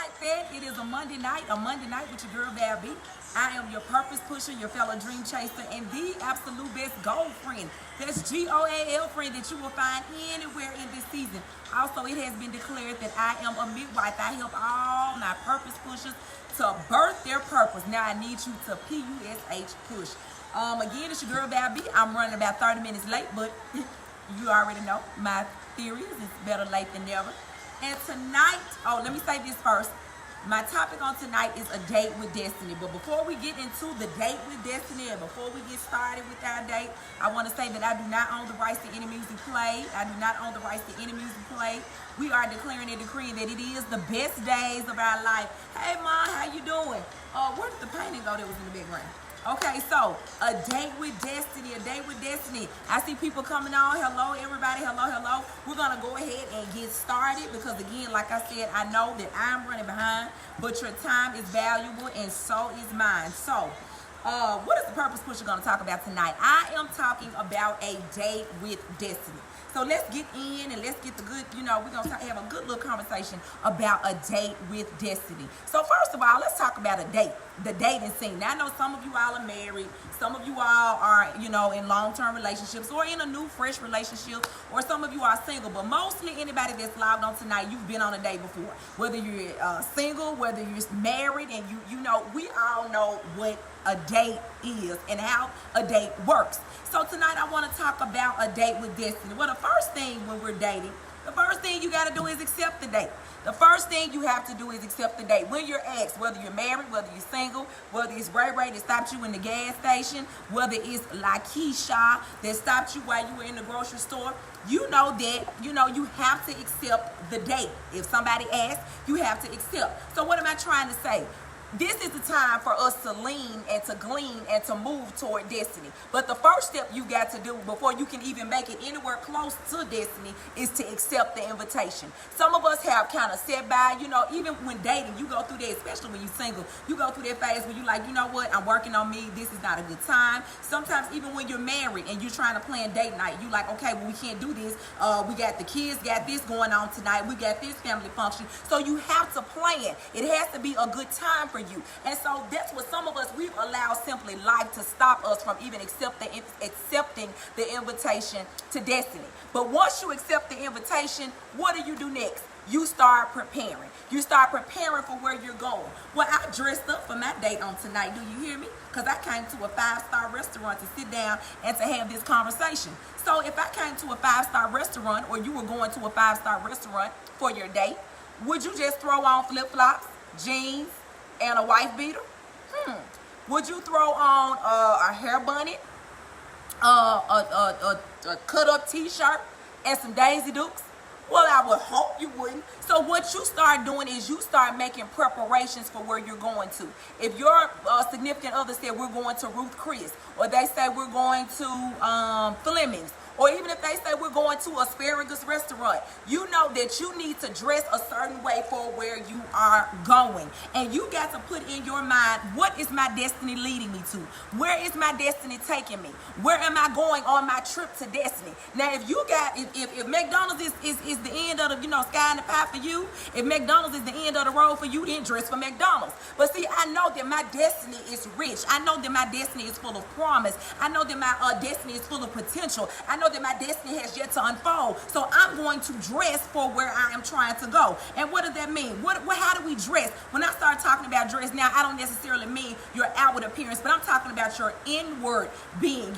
like that. It is a Monday night with your girl Val B. I am your purpose pusher, your fellow dream chaser, and the absolute best goal friend. That's GOAL friend that you will find anywhere in this season. Also, it has been declared that I am a midwife. I help all my purpose pushers to birth their purpose. Now I need you to PUSH push. Again, it's your girl Val B. I'm running about 30 minutes late, but you already know my theory is it's better late than never. And tonight, let me say this first. My topic on tonight is a date with destiny. But before we get into the date with destiny, and before we get started with our date, I want to say that I do not own the rights to any music played. I do not own the rights to any music played. We are declaring and decreeing that it is the best days of our life. Hey, Mom, how you doing? Where did the painting go that was in the background? Okay, so a date with destiny, a date with destiny. I see people coming on. Hello, everybody. Hello, hello. We're going to go ahead and get started because, again, like I said, I know that I'm running behind, but your time is valuable and so is mine. So, what is the purpose pusher going to talk about tonight? I am talking about a date with destiny. So let's get in and let's get the good, we're going to have a good little conversation about a date with destiny. So first of all, let's talk about a date, the dating scene. Now, I know some of you all are married. Some of you all are, in long-term relationships or in a new, fresh relationship, or some of you are single. But mostly anybody that's logged on tonight, you've been on a date before. Whether you're single, whether you're married, and we all know what a date is and how a date works. So tonight I want to talk about a date with destiny. Well, the first thing when we're dating, the first thing you got to do is accept the date. The first thing you have to do is accept the date. When you're asked, whether you're married, whether you're single, whether it's Ray Ray that stopped you in the gas station, whether it's Lakeisha that stopped you while you were in the grocery store, you know that, you have to accept the date. If somebody asks, you have to accept. So what am I trying to say? This is the time for us to lean and to glean and to move toward destiny. But the first step you got to do before you can even make it anywhere close to destiny is to accept the invitation. Some of us have kind of set by, even when dating, you go through that, especially when you're single, you go through that phase where you're like, you know what, I'm working on me. This is not a good time. Sometimes even when you're married and you're trying to plan date night, you're like, okay, well, we can't do this. We got the kids, got this going on tonight. We got this family function. So you have to plan. It has to be a good time for you. And so that's what some of us, we've allowed simply life to stop us from even accepting the invitation to destiny. But once you accept the invitation, what do you do next? You start preparing. You start preparing for where you're going. Well, I dressed up for my date on tonight. Do you hear me? Because I came to a 5-star restaurant to sit down and to have this conversation. So if I came to a 5-star restaurant, or you were going to a 5-star restaurant for your date, would you just throw on flip-flops, jeans, and a wife beater? Would you throw on a hair bonnet, a cut-up t-shirt, and some Daisy Dukes? Well, I would hope you wouldn't. So what you start doing is you start making preparations for where you're going to. If your significant other said we're going to Ruth Chris, or they say we're going to Fleming's, or even if they say we're going to Asparagus Restaurant, you know that you need to dress a certain way for where you are going. And you got to put in your mind, what is my destiny leading me to? Where is my destiny taking me? Where am I going on my trip to destiny? Now, if McDonald's is the end of the, sky and the pie for you, if McDonald's is the end of the road for you, then dress for McDonald's. But see, I know that my destiny is rich. I know that my destiny is full of promise. I know that my destiny is full of potential. I know that my destiny has yet to unfold. So I'm going to dress for where I am trying to go. And what does that mean? How do we dress? When I start talking about dress now, I don't necessarily mean your outward appearance, but I'm talking about your inward being,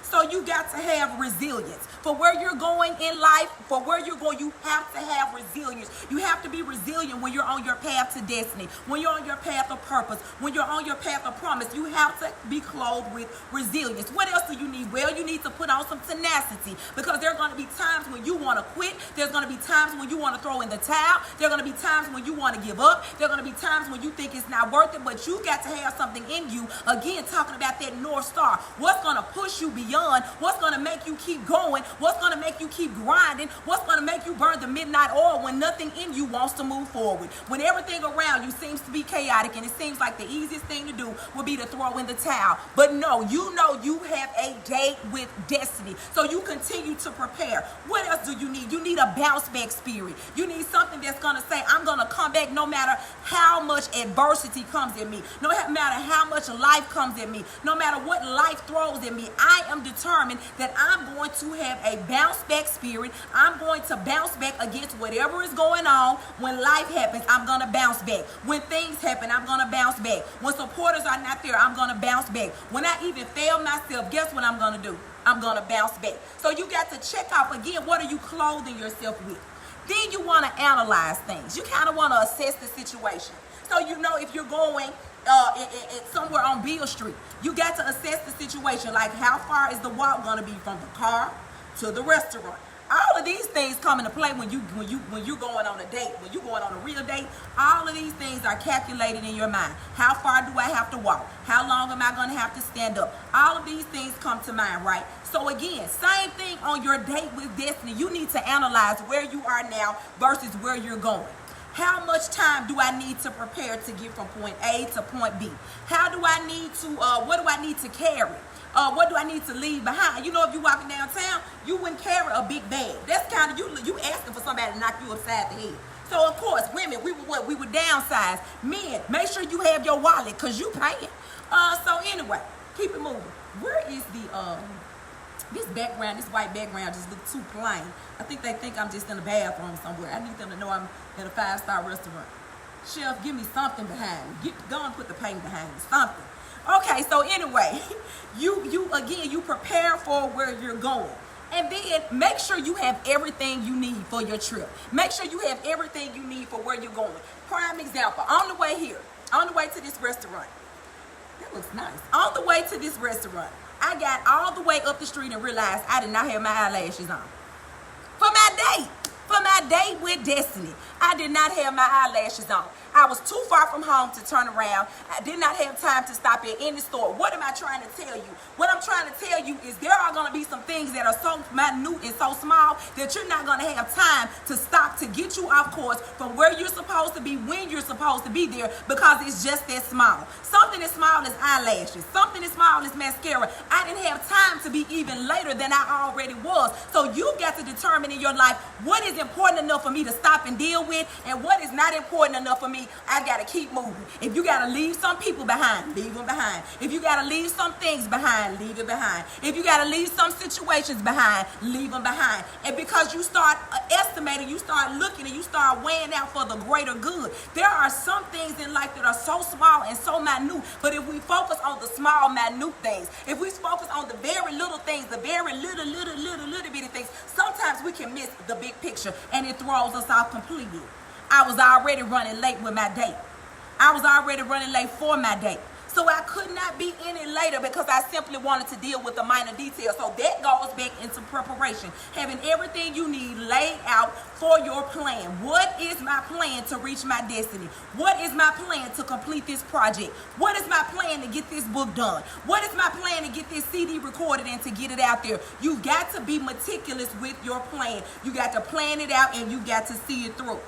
So you got to have resilience. For where you're going in life, for where you're going, you have to have resilience. You have to be resilient when you're on your path to destiny, when you're on your path of purpose, when you're on your path of promise. You have to be clothed with resilience. What else do you need? Well, you need to put on some tenacity, because there are going to be times when you want to quit. There's going to be times when you want to throw in the towel. There are going to be times when you want to give up. There are going to be times when you think it's not worth it, but you got to have something in you. Again, talking about that North Star. What's going to push you beyond? What's going to make you keep going? What's going to make you keep grinding? What's going to make you burn the midnight oil when nothing in you wants to move forward? When everything around you seems to be chaotic and it seems like the easiest thing to do would be to throw in the towel. But no, you know you have a date with destiny. destiny. So you continue to prepare. What else do you need? You need a bounce back spirit. You need something that's going to say, I'm going to come back no matter how much adversity comes at me, no matter how much life comes at me, no matter what life throws at me. I am determined that I'm going to have a bounce back spirit. I'm going to bounce back against whatever is going on. When life happens, I'm going to bounce back. When things happen, I'm going to bounce back. When supporters are not there, I'm going to bounce back. When I even fail myself, guess what I'm going to do? I'm going to bounce back. So you got to check out again, what are you clothing yourself with? Then you want to analyze things. You kind of want to assess the situation. So you know if you're going somewhere on Beale Street, you got to assess the situation. Like, how far is the walk going to be from the car to the restaurant? All of these things come into play when you're going on a date, when you're going on a real date. All of these things are calculated in your mind. How far do I have to walk? How long am I going to have to stand up? All of these things come to mind, right? So again, same thing on your date with destiny. You need to analyze where you are now versus where you're going. How much time do I need to prepare to get from point A to point B? How do I need to, what do I need to carry? What do I need to leave behind? You know, if you're walking downtown, you wouldn't carry a big bag. That's kind of, you asking for somebody to knock you upside the head. So, of course, women, we would downsize. Men, make sure you have your wallet because you paying. So, anyway, keep it moving. Where is the, this background, this white background just looks too plain. I think they think I'm just in a bathroom somewhere. I need them to know I'm in a 5-star restaurant. Chef, give me something behind me. Go and put the paint behind me, something. Okay, so anyway, you prepare for where you're going. And then make sure you have everything you need for your trip. Make sure you have everything you need for where you're going. Prime example, on the way here, on the way to this restaurant. That looks nice. On the way to this restaurant, I got all the way up the street and realized I did not have my eyelashes on. For my date with destiny, I did not have my eyelashes on. I was too far from home to turn around. I did not have time to stop at any store. What am I trying to tell you? What I'm trying to tell you is there are going to be some things that are so minute and so small that you're not going to have time to stop to get you off course from where you're supposed to be when you're supposed to be there, because it's just that small. Something as small as eyelashes, something as small as mascara. I didn't have time to be even later than I already was. So you got to determine in your life what is important enough for me to stop and deal with, and what is not important enough for me. I got to keep moving. If you got to leave some people behind, leave them behind. If you got to leave some things behind, leave it behind. If you got to leave some situations behind, leave them behind. And because you start estimating, you start looking, and you start weighing out for the greater good. There are some things in life that are so small and so minute, but if we focus on the small, minute things, if we focus on the very little things, the very little bitty things, sometimes we can miss the big picture, and it throws us off completely. I was already running late with my date. I was already running late for my date. So I could not be any later because I simply wanted to deal with the minor details. So that goes back into preparation. Having everything you need laid out for your plan. What is my plan to reach my destiny? What is my plan to complete this project? What is my plan to get this book done? What is my plan to get this CD recorded and to get it out there? You got to be meticulous with your plan. You got to plan it out, and you got to see it through.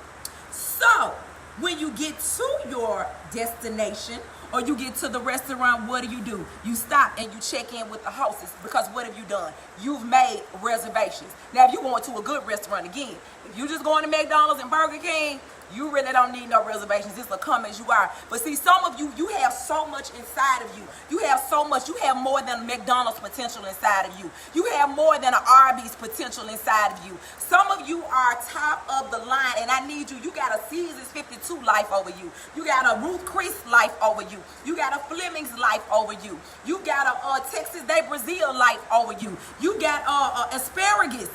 So, when you get to your destination or you get to the restaurant, what do? You stop and you check in with the hostess, because what have you done? You've made reservations. Now, if you're going to a good restaurant, again, if you're just going to McDonald's and Burger King, you really don't need no reservations. This will come as you are. But see, some of you, you have so much inside of you. You have so much. You have more than McDonald's potential inside of you. You have more than an Arby's potential inside of you. Some of you are top of the line, and I need you. You got a Caesars 52 life over you. You got a Ruth Chris life over you. You got a Fleming's life over you. You got a Texas de Brazil life over you. You got asparagus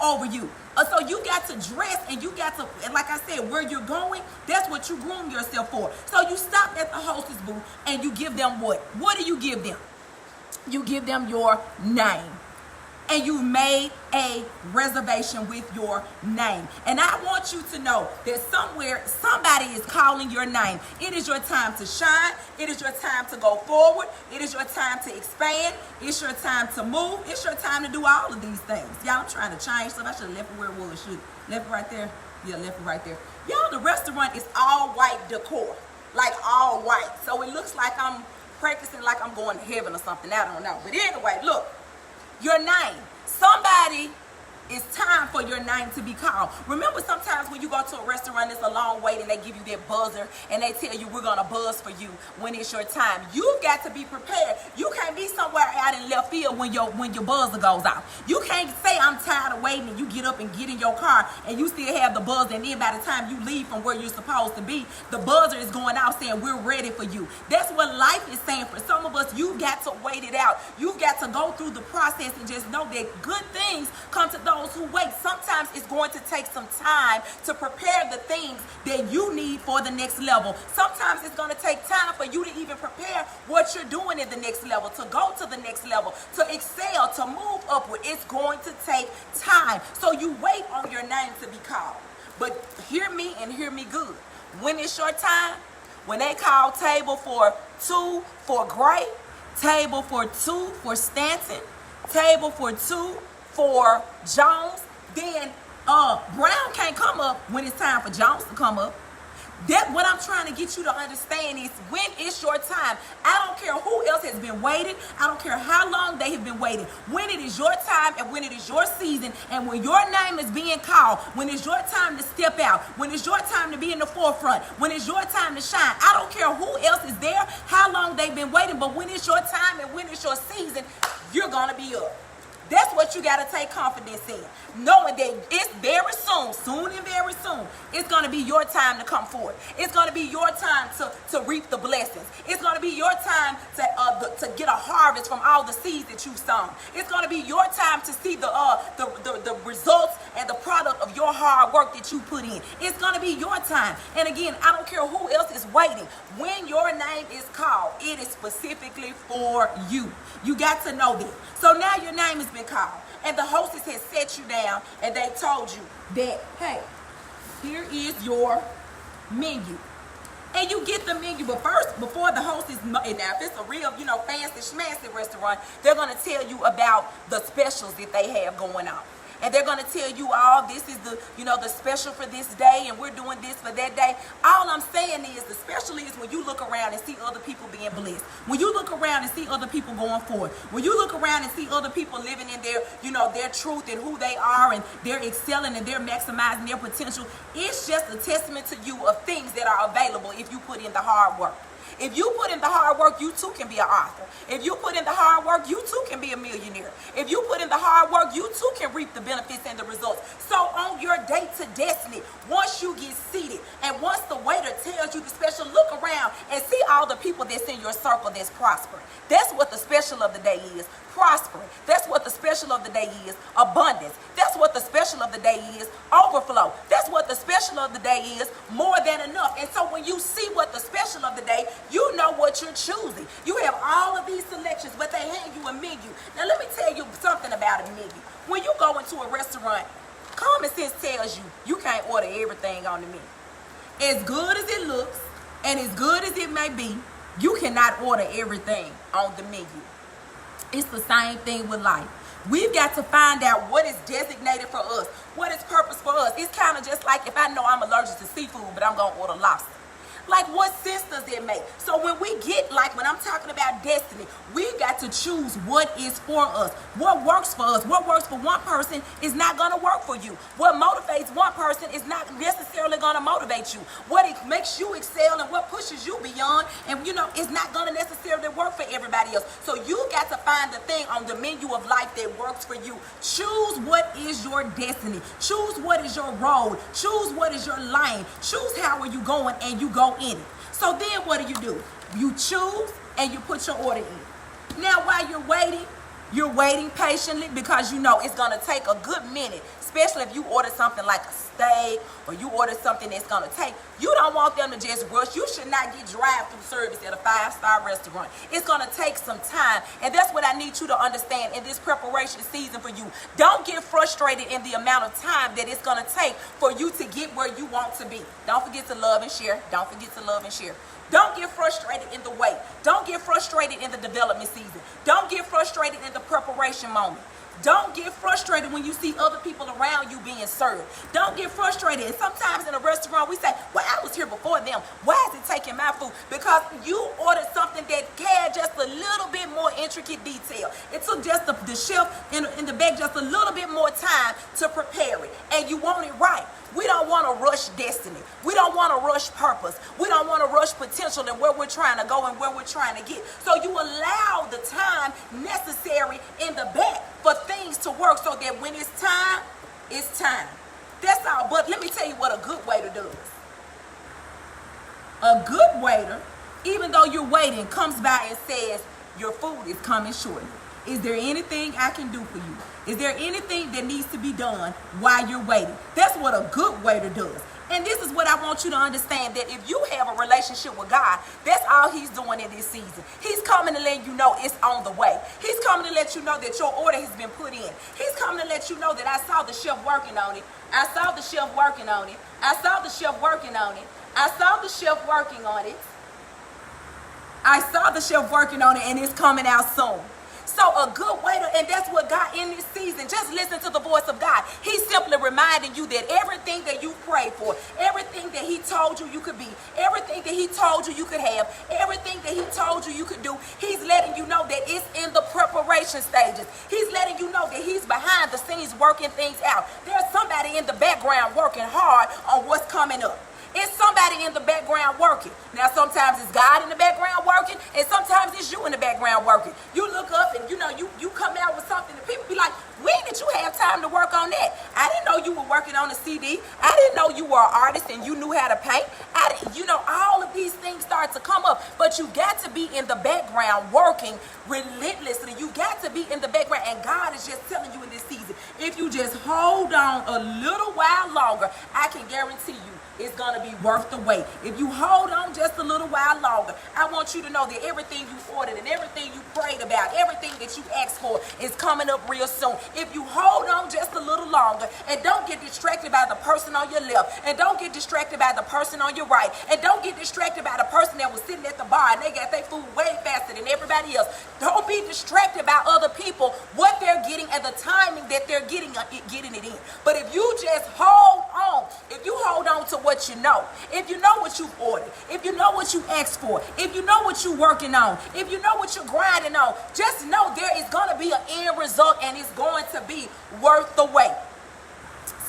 over you. So you got to dress, and you got to, and like I said, where you're going, that's what you groom yourself for. So you stop at the hostess booth and you give them what? What do you give them? You give them your name. And you've made a reservation with your name. And I want you to know that somewhere, somebody is calling your name. It is your time to shine. It is your time to go forward. It is your time to expand. It's your time to move. It's your time to do all of these things. Y'all, I'm trying to change stuff. I should have left it where it was. Left it right there. Yeah, left it right there. Y'all, the restaurant is all white decor. Like all white. So it looks like I'm practicing like I'm going to heaven or something. I don't know. But anyway, look. Your name. Somebody, it's time for your name to be called. Remember, sometimes when you go to a restaurant, it's a long wait and they give you that buzzer and they tell you we're going to buzz for you when it's your time. You've got to be prepared. You can't be somewhere out in left field when your buzzer goes off. You can't say I'm tired of waiting and you get up and get in your car and you still have the buzzer, and then by the time you leave from where you're supposed to be, the buzzer is going out saying we're ready for you. That's what life is saying for some of us. You've got to wait it out. You've got to go through the process and just know that good things come to those who wait. Sometimes it's going to take some time to prepare the things that you need for the next level. Sometimes it's going to take time for you to even prepare what you're doing in the next level, to go to the next level, to excel, to move upward. It's going to take time. So you wait on your name to be called. But hear me and hear me good. When it's your time, when they call table for 2 for Gray, table for 2 for Stanton, table for 2 for Jones, then Brown can't come up when it's time for Jones to come up. That's what I'm trying to get you to understand is when it's your time. I don't care who else has been waiting. I don't care how long they have been waiting. When it is your time and when it is your season and when your name is being called, when it's your time to step out, when it's your time to be in the forefront, when it's your time to shine. I don't care who else is there, how long they've been waiting, but when it's your time and when it's your season, you're going to be up. That's what you got to take confidence in. Knowing that it's very soon and very soon, it's going to be your time to come forward. It's going to be your time to reap the blessings. It's going to be your time to get a harvest from all the seeds that you've sown. It's going to be your time to see the results and the product of your hard work that you put in. It's going to be your time. And again, I don't care who else is waiting. When your name is called, it is specifically for you. You got to know that. So now your name has been called. And the hostess has set you down and they told you that, hey, here is your menu. And you get the menu, but first, before the hostess, now if it's a real, fancy schmancy restaurant, they're going to tell you about the specials that they have going on. And they're going to tell you all this is the special for this day and we're doing this for that day. All I'm saying is the special is when you look around and see other people being blessed. When you look around and see other people going forward. When you look around and see other people living in their, their truth and who they are and they're excelling and they're maximizing their potential. It's just a testament to you of things that are available if you put in the hard work. If you put in the hard work, you too can be an author. If you put in the hard work, you too can be a millionaire. If you put in the hard work, you too can reap the benefits and the results. So on your date to destiny, once you get seated and once the waiter tells you the special, look around and see all the people that's in your circle that's prospering. That's what the special of the day is, prospering. That's what the special of the day is, abundance. That's what the special of the day is, overflow. That's what the special of the day is, more than enough. And so when you see what the special of the day, you know what you're choosing. You have all of these selections, but they hand you a menu. Now let me tell you something about a menu. When you go into a restaurant, common sense tells you you can't order everything on the menu. As good as it looks and as good as it may be, you cannot order everything on the menu. It's the same thing with life. We've got to find out what is designated for us, what is purpose for us. It's kind of just like if I know I'm allergic to seafood, but I'm going to order lobster. Like, what sense does it make? So when we get, like when I'm talking about destiny, we've got to choose what is for us. What works for us. What works for one person is not going to work for you. What motivates one person is not necessarily going to motivate you. What it makes you excel and what pushes you beyond, and it's not going to necessarily work for everybody else. So you got to find the thing on the menu of life that works for you. Choose what is your destiny. Choose what is your road. Choose what is your lane. Choose how are you going, and you go in it. So then what do? You choose and you put your order in. Now while you're waiting patiently because it's going to take a good minute, especially if you order something like a steak or you order something that's going to take. You don't want them to just rush. You should not get drive-through service at a 5-star restaurant. It's going to take some time, and that's what I need you to understand in this preparation season for you. Don't get frustrated in the amount of time that it's going to take for you to get where you want to be. Don't forget to love and share. Don't forget to love and share. Don't get frustrated in the wait. Don't get frustrated in the development season. Don't get frustrated in the preparation moment. Don't get frustrated when you see other people around you being served. Don't get frustrated. And sometimes in a restaurant we say, well, I was here before them. Why is it taking my food? Because you ordered something that had just a little bit more intricate detail. It took just the chef back just a little bit more time to prepare it, and you want it right. We don't want to rush destiny. We don't want to rush purpose. We don't want to rush potential and where we're trying to go and where we're trying to get. So you allow the time necessary in the back for things to work so that when it's time, it's time. That's all. But let me tell you what a good waiter does. A good waiter, even though you're waiting, comes by and says, your food is coming shortly. Is there anything I can do for you? Is there anything that needs to be done while you're waiting? That's what a good waiter does. And this is what I want you to understand, that if you have a relationship with God, that's all he's doing in this season. He's coming to let you know it's on the way. He's coming to let you know that your order has been put in. He's coming to let you know that I saw the chef working on it. I saw the chef working on it. I saw the chef working on it. I saw the chef working on it. I saw the chef working on it, and it's coming out soon. So a good waiter, and that's what God in this season, just listen to the voice of God. He's simply reminding you that everything that you prayed for, everything that he told you you could be, everything that he told you you could have, everything that he told you you could do, he's letting you know that it's in the preparation stages. He's letting you know that he's behind the scenes working things out. There's somebody in the background working hard on what's coming up. It's somebody in the background working. Now, sometimes it's God in the background working, and sometimes it's you in the background working. You look up and, you come out with something, and people be like, when did you have time to work on that? I didn't know you were working on a CD. I didn't know you were an artist and you knew how to paint. All of these things start to come up, but you got to be in the background working relentlessly. You got to be in the background, and God is just telling you in this season, if you just hold on a little while longer, I can guarantee you it's going to be worth the wait. If you hold on just a little while longer, I want you to know that everything you ordered and everything you prayed about, everything that you asked for is coming up real soon. If you hold on just a little longer and don't get distracted by the person on your left, and don't get distracted by the person on your right, and don't get distracted by the person that was sitting at the bar and they got their food way faster than everybody else. Don't be distracted by other people, what they're getting and the timing that they're getting it in. But if you just hold on, if you hold on to what you know, if you know what you've ordered, if you know what you asked for, if you know what you're working on, if you know what you're grinding on, just know there is going to be an end result, and it's going to be worth the wait.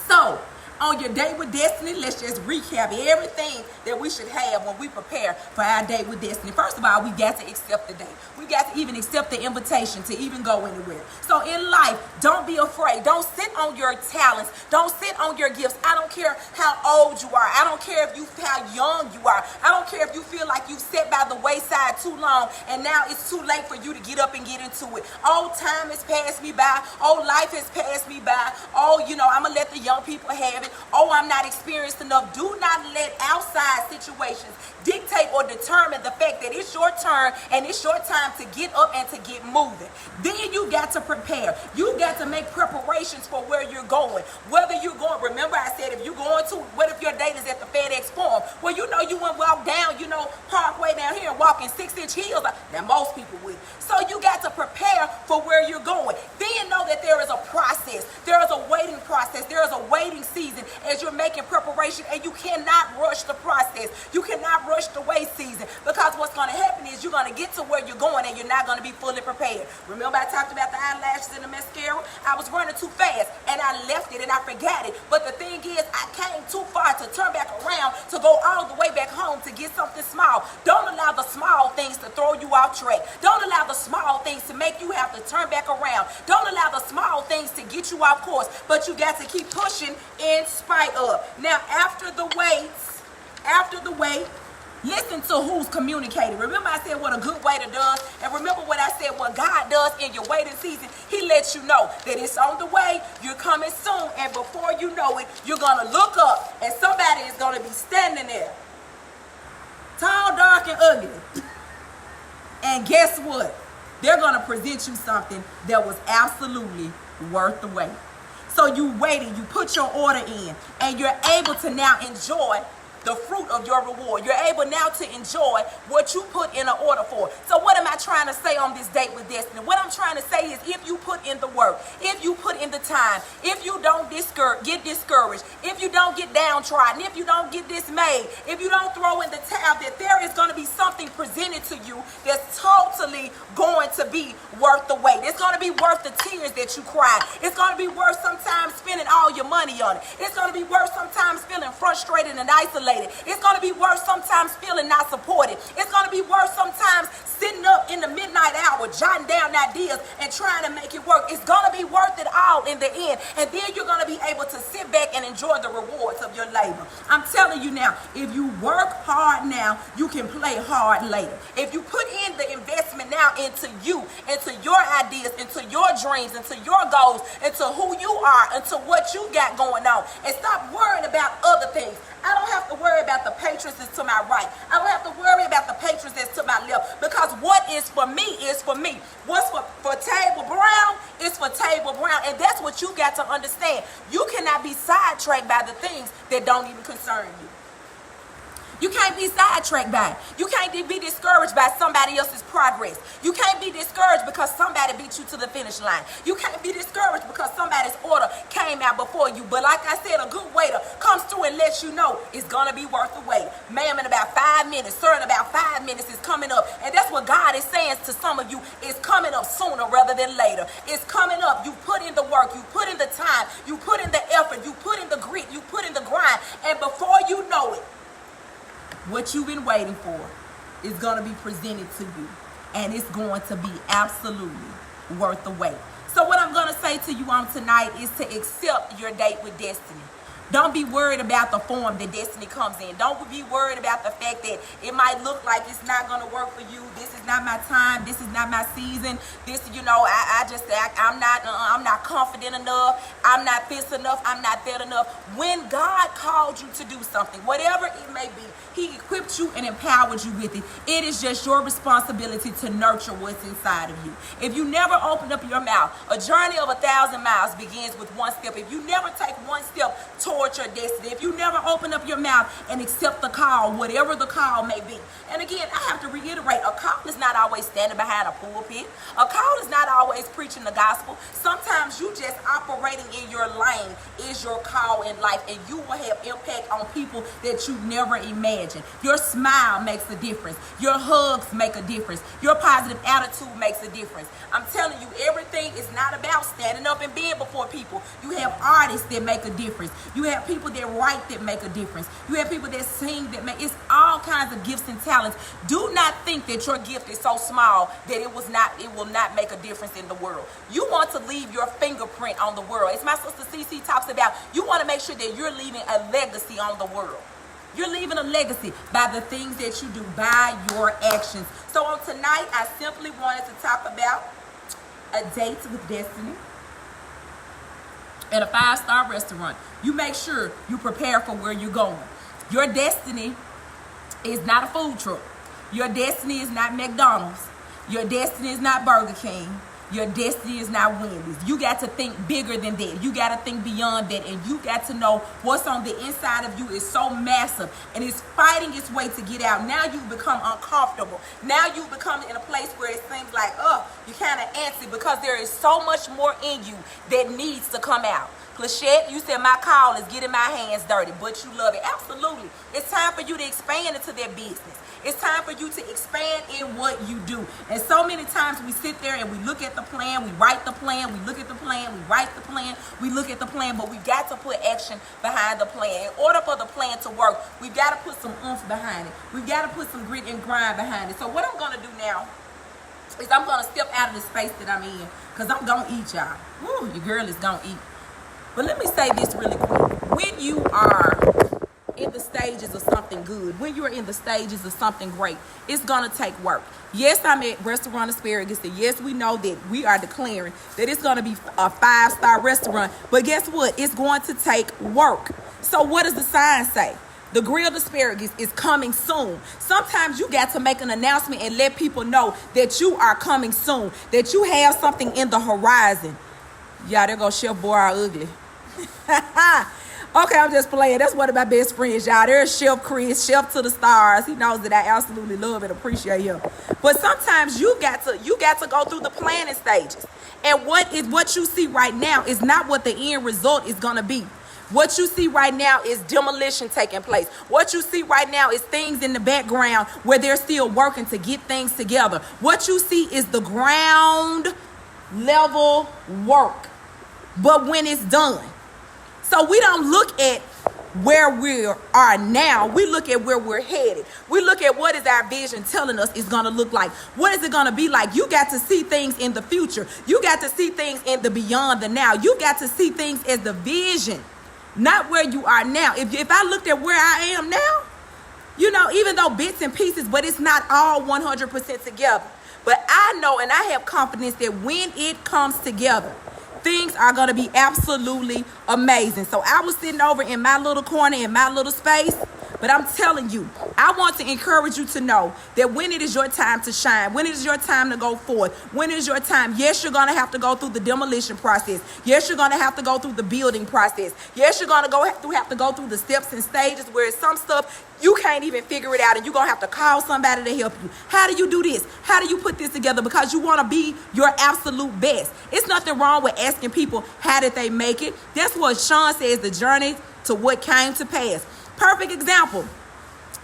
So, on your date with destiny, let's just recap everything that we should have when we prepare for our date with destiny. First of all, we got to accept the date. We got to even accept the invitation to even go anywhere. So in life, don't be afraid. Don't sit on your talents. Don't sit on your gifts. I don't care how old you are. I don't care how young you are. I don't care if you feel like you've sat by the wayside too long and now it's too late for you to get up and get into it. Oh, time has passed me by. Oh, life has passed me by. Oh, I'm going to let the young people have it. Oh, I'm not experienced enough. Do not let outside situations dictate or determine the fact that it's your turn and it's your time to get up and to get moving. Then you got to prepare. You got to make preparations for where you're going. Whether you're going, remember I said if you're going to, what if your date is at the FedEx Forum? Well, you wouldn't walk down, Parkway down here and walk in 6-inch heels. Now, most people would. So you got to prepare for where you're going. Then know that there is a process. There is a waiting process. There is a waiting season as you're making preparation, and you cannot rush the process. You cannot rush the wait season, because what's going to happen is you're going to get to where you're going and you're not going to be fully prepared. Remember I talked about the eyelashes and the mascara? I was running too fast and I left it and I forgot it. But the thing is, I came too far to turn back around to go all the way back home to get something small. Don't allow the small things to throw you off track. Don't allow the small things to make you have to turn back around. Don't allow the small things to get you off course, but you got to keep pushing in spite of. Now, after the wait, listen to who's communicating. Remember I said what a good waiter does, and remember what I said what God does in your waiting season. He lets you know that it's on the way, you're coming soon, and before you know it, you're going to look up and somebody is going to be standing there, tall, dark, and ugly. And guess what? They're going to present you something that was absolutely worth the wait. So you waited, you put your order in, and you're able to now enjoy the fruit of your reward. You're able now to enjoy what you put in an order for. So what am I trying to say on this date with destiny? What I'm trying to say is, if you put in the work, if you put in the time, if you don't get discouraged, if you don't get downtrodden, if you don't get dismayed, if you don't throw in the towel, that there is going to be something presented to you that's totally going to be worth the wait. It's going to be worth the tears that you cry. It's going to be worth sometimes spending all your money on it. It's going to be worth sometimes feeling frustrated and isolated. It's going to be worth sometimes feeling not supported. It's going to be worth sometimes sitting up in the midnight hour, jotting down ideas and trying to make it work. It's going to be worth it all in the end. And then you're going to be able to sit back and enjoy the rewards of your labor. I'm telling you now, if you work hard now, you can play hard later. If you put in the investment now into you, into your ideas, into your dreams, into your goals, into who you are, into what you got going on, and stop worrying about other things. I don't have to worry about the patrons that's to my right. I don't have to worry about the patrons that's to my left, because what is for me is for me. What's for Table Brown is for Table Brown, and that's what you got to understand. You cannot be sidetracked by the things that don't even concern you. You can't be sidetracked by it. You can't be discouraged by somebody else's progress. You can't be discouraged because somebody beat you to the finish line. You can't be discouraged because somebody's order came out before you. But like I said, a good waiter comes through and lets you know it's going to be worth the wait. Ma'am, in about 5 minutes, sir, in about 5 minutes, is coming up. And that's what God is saying to some of you. It's coming up sooner rather than later. It's coming up. You put in the work. You put in the time. You put in the effort. You put in the grit. You put in the grind. And before you know it, what you've been waiting for is going to be presented to you, and it's going to be absolutely worth the wait. So what I'm going to say to you on tonight is to accept your date with destiny. Don't be worried about the form that destiny comes in. Don't be worried about the fact that it might look like it's not going to work for you. This is not my time. This is not my season. This, I'm not confident enough. I'm not this enough. I'm not that enough. When God called you to do something, whatever it may be, He equipped you and empowered you with it. It is just your responsibility to nurture what's inside of you. If you never open up your mouth, a journey of 1,000 miles begins with one step. If you never take one step towards your destiny, if you never open up your mouth and accept the call, whatever the call may be. And again, I have to reiterate, a call is not always standing behind a pulpit. A call is not always preaching the gospel. Sometimes you just operating in your lane is your call in life, and you will have impact on people that you never imagined. Your smile makes a difference. Your hugs make a difference. Your positive attitude makes a difference. I'm telling you, everything is not about standing up and being before people. You have artists that make a difference. You have people that write that make a difference. You have people that sing that make, it's all kinds of gifts and talents. Do not think that your gift is so small that it will not make a difference in the world. You want to leave your fingerprint on the world. As my sister CC talks about, you want to make sure that you're leaving a legacy on the world. You're leaving a legacy by the things that you do, by your actions. So on tonight, I simply wanted to talk about a date with destiny at a 5-star restaurant. You make sure you prepare for where you're going. Your destiny is not a food truck. Your destiny is not McDonald's. Your destiny is not Burger King. Your destiny is not Wendy's. You got to think bigger than that. You got to think beyond that, and you got to know what's on the inside of you is so massive, and it's fighting its way to get out. Now you become uncomfortable. Now you become in a place where it seems like, you're kind of antsy, because there is so much more in you that needs to come out. Clichette, you said my call is getting my hands dirty, but you love it. Absolutely. It's time for you to expand into that business. It's time for you to expand in what you do. And so many times we sit there and we look at the plan, we write the plan, we look at the plan, we write the plan, we look at the plan, but we got to put action behind the plan. In order for the plan to work, we've got to put some oomph behind it. We've got to put some grit and grind behind it. So what I'm going to do now is I'm going to step out of the space that I'm in, because I'm going to eat, y'all. Woo, your girl is going to eat. But let me say this really quick. When you are in the stages of something good, when you're in the stages of something great, it's going to take work. Yes, I'm at Restaurant Asparagus, and yes, we know that we are declaring that it's going to be a 5-star restaurant, but guess what? It's going to take work. So what does the sign say? The grilled asparagus is coming soon. Sometimes you got to make an announcement and let people know that you are coming soon, that you have something in the horizon. Yeah, there goes Chef Boy Ugly. Okay, I'm just playing. That's one of my best friends, y'all. There's Chef Chris, Chef to the stars. He knows that I absolutely love and appreciate him. But sometimes you got to go through the planning stages. And what you see right now is not what the end result is gonna be. What you see right now is demolition taking place. What you see right now is things in the background where they're still working to get things together. What you see is the ground level work. But when it's done, so we don't look at where we are now. We look at where we're headed. We look at what is our vision telling us is going to look like. What is it going to be like? You got to see things in the future. You got to see things in the beyond the now. You got to see things as the vision, not where you are now. If I looked at where I am now, you know, even though bits and pieces, but it's not all 100% together. But I know and I have confidence that when it comes together, things are going to be absolutely amazing. So I was sitting over in my little corner, in my little space. But I'm telling you, I want to encourage you to know that when it is your time to shine, when it is your time to go forth, when it is your time, yes, you're going to have to go through the demolition process. Yes, you're going to have to go through the building process. Yes, you're going to have to go through the steps and stages where some stuff you can't even figure it out and you're going to have to call somebody to help you. How do you do this? How do you put this together? Because you want to be your absolute best. It's nothing wrong with asking people, how did they make it? That's what Sean says, the journey to what came to pass. Perfect example.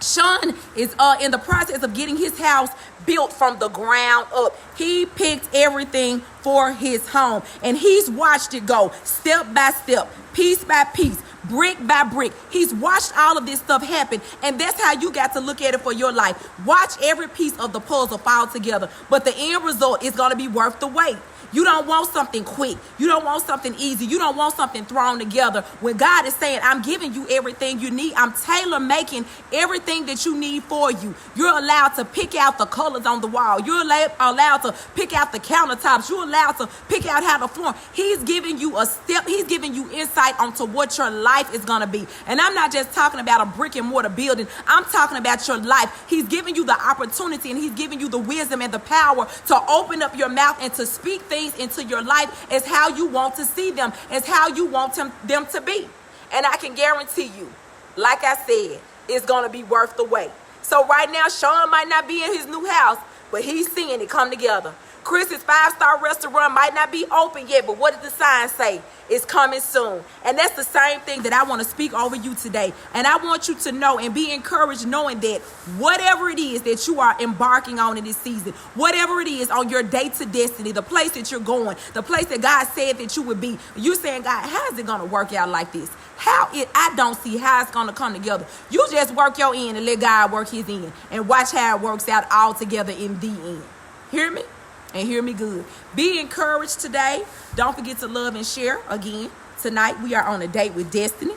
Sean is in the process of getting his house built from the ground up. He picked everything for his home and he's watched it go step by step, piece by piece, brick by brick. He's watched all of this stuff happen, and that's how you got to look at it for your life. Watch every piece of the puzzle fall together, but the end result is going to be worth the wait. You don't want something quick. You don't want something easy. You don't want something thrown together. When God is saying, I'm giving you everything you need, I'm tailor making everything that you need for you. You're allowed to pick out the colors on the wall. You're allowed to pick out the countertops. You're allowed to pick out how to form. He's giving you a step. He's giving you insight onto what your life is going to be. And I'm not just talking about a brick and mortar building. I'm talking about your life. He's giving you the opportunity and he's giving you the wisdom and the power to open up your mouth and to speak things into your life as how you want to see them, as how you want them to be. And I can guarantee you, like I said, it's going to be worth the wait. So right now, Sean might not be in his new house, but he's seeing it come together. Chris's 5-star restaurant might not be open yet, but what does the sign say? It's coming soon. And that's the same thing that I want to speak over you today. And I want you to know and be encouraged knowing that whatever it is that you are embarking on in this season, whatever it is on your day to destiny, the place that you're going, the place that God said that you would be, you're saying, God, how is it going to work out like this? I don't see how it's going to come together. You just work your end and let God work his end and watch how it works out all together in the end. Hear me? And hear me good. Be encouraged today. Don't forget to love and share. Again, tonight we are on a date with Destiny.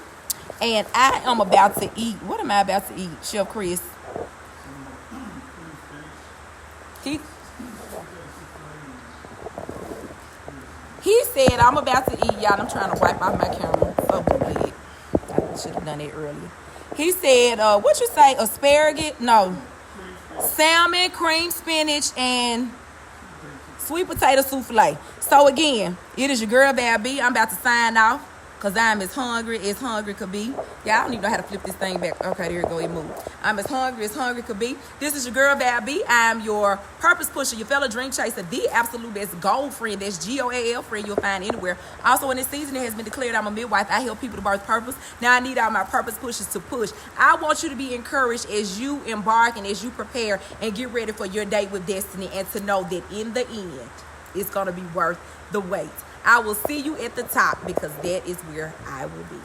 And I am about to eat. What am I about to eat, Chef Chris? He said, I'm about to eat, y'all. I'm trying to wipe off my camera. So bad. I should have done it earlier. He said, what you say? Asparagus? No. Salmon, cream spinach, and sweet potato souffle. So again, it is your girl Val B. I'm about to sign off because I'm as hungry could be. Yeah, I don't even know how to flip this thing back. Okay, there you go, it moved. I'm as hungry could be. This is your girl Val B. I'm your purpose pusher, your fellow dream chaser, the absolute best goal friend. That's GOAL friend you'll find anywhere. Also in this season, it has been declared I'm a midwife. I help people to birth purpose. Now I need all my purpose pushers to push. I want you to be encouraged as you embark and as you prepare and get ready for your date with Destiny, and to know that in the end, it's going to be worth the wait. I will see you at the top because that is where I will be.